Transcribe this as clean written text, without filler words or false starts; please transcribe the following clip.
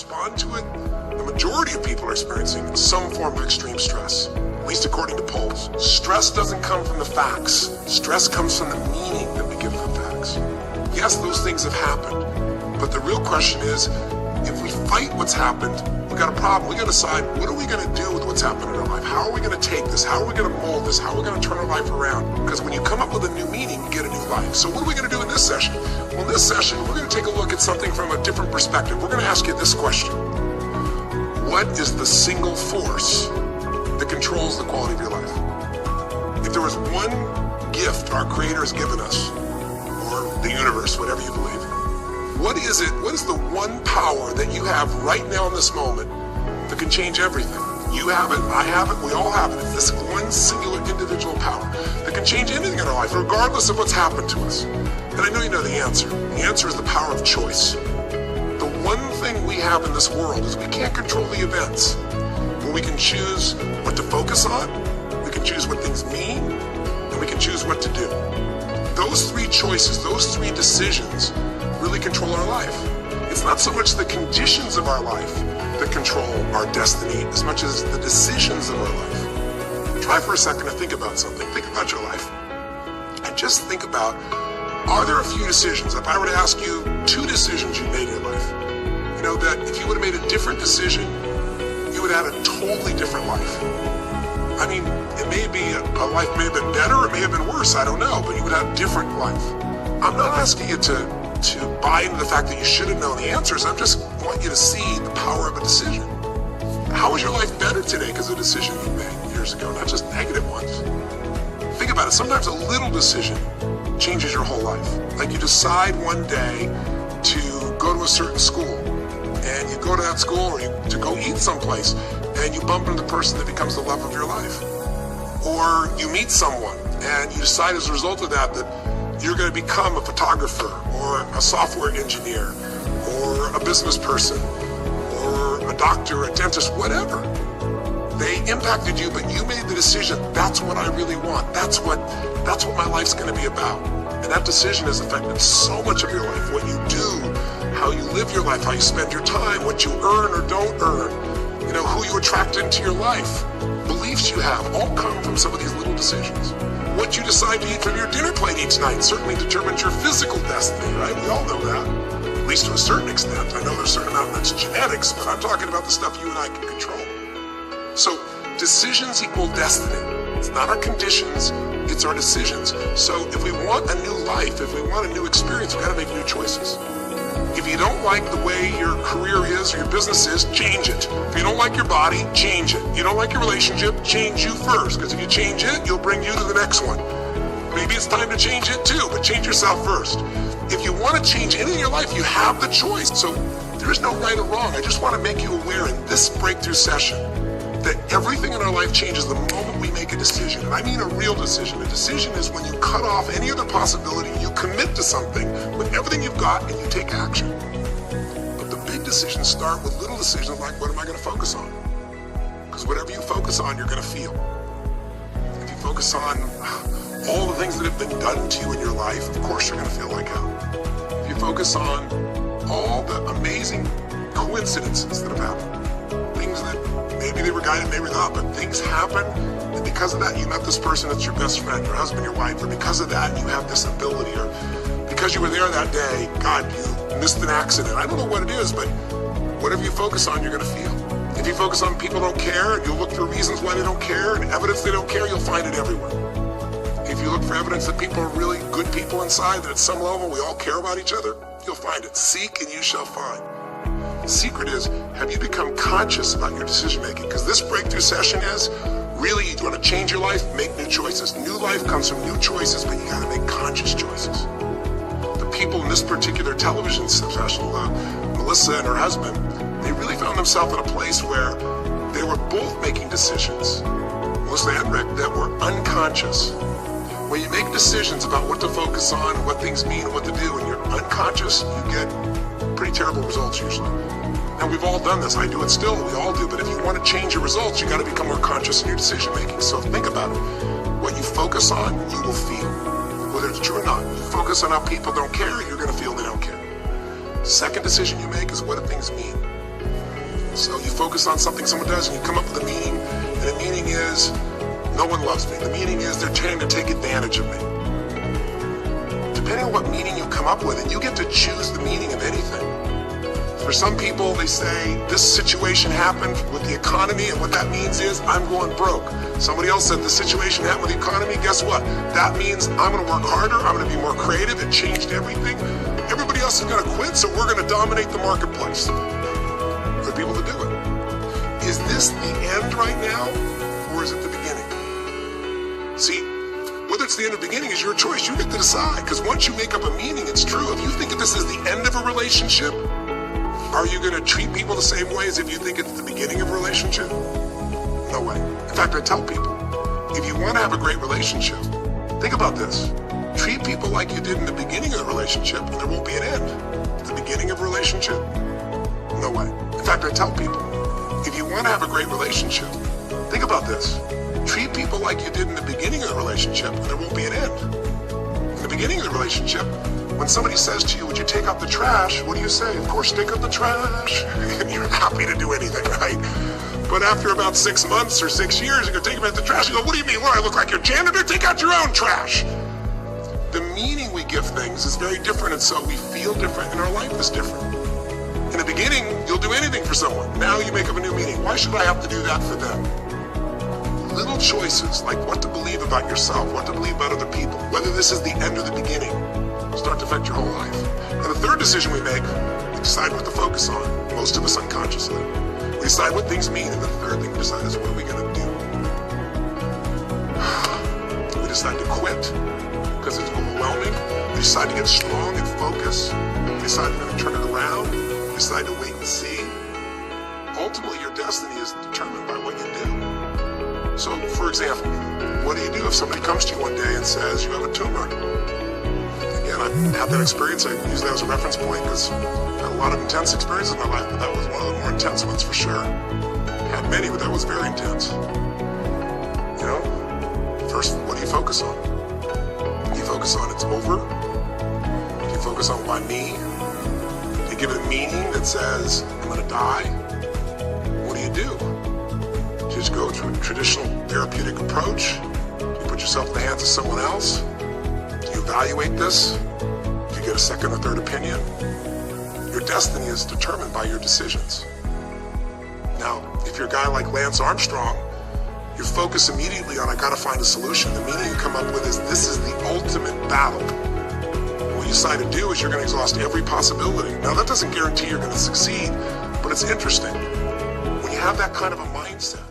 respond to it, the majority of people are experiencing some form of extreme stress, at least according to polls. Stress doesn't come from the facts. Stress comes from the meaning that we give the facts. Yes, those things have happened, but the real question is, if we fight what's happened, we got a problem. We got to decide, what are we going to do with what's happened in our life? How are we going to take this? How are we going to mold this? How are we going to turn our life around? Because when you come up with a new meaning, you get a new life. So what are we going to do in this session? Well, in this session, we're going to take a look at something from a different perspective. We're going to ask you this question. What is the single force that controls the quality of your life? If there was one gift our Creator has given us, or the universe, whatever you believe, what is it? What is the one power that you have right now in this moment that can change everything? You have it, I have it, we all have it. It's this one singular individual power that can change anything in our life, regardless of what's happened to us. And I know you know the answer. The answer is the power of choice. The one thing we have in this world is we can't control the events, but we can choose what to focus on, we can choose what things mean, and we can choose what to do. Those three choices, those three decisions really control our life. It's not so much the conditions of our life that control our destiny as much as the decisions of our life. Try for a second to think about something. Think about your life. And just think about, are there a few decisions? If I were to ask you 2 decisions you made in your life, you know that if you would have made a different decision, you would have had a totally different life. I mean, it may be a life may have been better, it may have been worse, I don't know, but you would have a different life. I'm not asking you to buy into the fact that you should have known the answers. I just want you to see the power of a decision. How is your life better today because of a decision you made years ago, not just negative ones? Think about it. Sometimes a little decision changes your whole life. Like you decide one day to go to a certain school, and you go to that school, or to go eat someplace, and you bump into the person that becomes the love of your life. Or you meet someone, and you decide as a result of that you're going to become a photographer, or a software engineer, or a business person, or a doctor, a dentist, whatever. They impacted you, but you made the decision, that's what I really want. That's what my life's going to be about. And that decision has affected so much of your life, what you do, how you live your life, how you spend your time, what you earn or don't earn, you know, who you attract into your life, beliefs you have, all come from some of these little decisions. What you decide to eat from your dinner plate each night certainly determines your physical destiny, right? We all know that, at least to a certain extent. I know there's a certain amount that's genetics, but I'm talking about the stuff you and I can control. So decisions equal destiny. It's not our conditions, it's our decisions. So if we want a new life, if we want a new experience, we've got to make new choices. If you don't like the way your career is or your business is, change it. If you don't like your body, change it. You don't like your relationship, change you first. Because if you change it, you'll bring you to the next one. Maybe it's time to change it too, but change yourself first. If you want to change anything in your life, you have the choice. So there is no right or wrong. I just want to make you aware in this breakthrough session that everything in our life changes the moment we make a decision. And I mean a real decision. A decision is when you cut off any other possibility, you commit to something with everything you've got, and you take action. But the big decisions start with little decisions like, what am I going to focus on? Because whatever you focus on, you're going to feel. If you focus on all the things that have been done to you in your life, of course you're going to feel like hell. If you focus on all the amazing coincidences that have happened, things that maybe they were guided, maybe not, but things happen, and because of that you met this person that's your best friend, your husband, your wife, or because of that you have this ability, or because you were there that day, God, you missed an accident. I don't know what it is, but whatever you focus on, you're going to feel. If you focus on people don't care, and you'll look for reasons why they don't care, and evidence they don't care, you'll find it everywhere. If you look for evidence that people are really good people inside, that at some level we all care about each other, you'll find it. Seek and you shall find. The secret is, have you become conscious about your decision making? Because this breakthrough session is, really, you want to change your life, make new choices. New life comes from new choices, but you got to make conscious choices. The people in this particular television special, Melissa and her husband, they really found themselves in a place where they were both making decisions, Melissa and Rick, that were unconscious. When you make decisions about what to focus on, what things mean, and what to do, and you're unconscious, you get pretty terrible results usually. Now we've all done this, I do it still, we all do, but if you want to change your results, you got to become more conscious in your decision making. So think about it. What you focus on, you will feel. Whether it's true or not. You focus on how people don't care, you're going to feel they don't care. Second decision you make is, what do things mean? focus on something someone does and you come up with a meaning, and the meaning is, no one loves me. The meaning is they're trying to take advantage of me. Depending on what meaning you come up with, and you get to choose the meaning of anything. For some people, they say, this situation happened with the economy, and what that means is, I'm going broke. Somebody else said, the situation happened with the economy, guess what? That means I'm gonna work harder, I'm gonna be more creative, it changed everything. Everybody else is gonna quit, so we're gonna dominate the marketplace. For people to do it. Is this the end right now, or is it the beginning? See, whether it's the end or beginning is your choice. You get to decide, because once you make up a meaning, it's true. If you think that this is the end of a relationship, are you going to treat people the same way as if you think it's the beginning of a relationship? No way. In fact, I tell people, if you want to have a great relationship, think about this. Treat people like you did in the beginning of the relationship, and there won't be an end. The beginning of a relationship? No way. In fact, I tell people, if you want to have a great relationship, think about this. Treat people like you did in the beginning of the relationship, and there won't be an end. In the beginning of the relationship, when somebody says to you, would you take out the trash? What do you say? Of course, take out the trash. And you're happy to do anything, right? But after about 6 months or 6 years, you go take out the trash. You go, what do you mean? What, I look like your janitor? Take out your own trash. The meaning we give things is very different, and so we feel different, and our life is different. In the beginning, you'll do anything for someone. Now you make up a new meaning. Why should I have to do that for them? Little choices, like what to believe about yourself, what to believe about other people, whether this is the end or the beginning, start to affect your whole life. And the third decision we make, we decide what to focus on, most of us unconsciously. We decide what things mean, and the third thing we decide is what are we going to do. We decide to quit because it's overwhelming. We decide to get strong and focus. We decide we're going to turn it around. We decide to wait and see. Ultimately, your destiny is determined by what you do. So, for example, what do you do if somebody comes to you one day and says, you have a tumor? Again, I've had that experience. I use that as a reference point because I had a lot of intense experiences in my life, but that was one of the more intense ones for sure. I had many, but that was very intense. You know, first, what do you focus on? Do you focus on it's over? Do you focus on why me? Do you give it a meaning that says, I'm going to die? What do you do? Just go through a traditional therapeutic approach? Do you put yourself in the hands of someone else? Do you evaluate this? Do you get a second or third opinion? Your destiny is determined by your decisions. Now, if you're a guy like Lance Armstrong, you focus immediately on, I gotta find a solution. The meaning you come up with is, this is the ultimate battle. What you decide to do is you're gonna exhaust every possibility. Now, that doesn't guarantee you're gonna succeed, but it's interesting. When you have that kind of a mindset,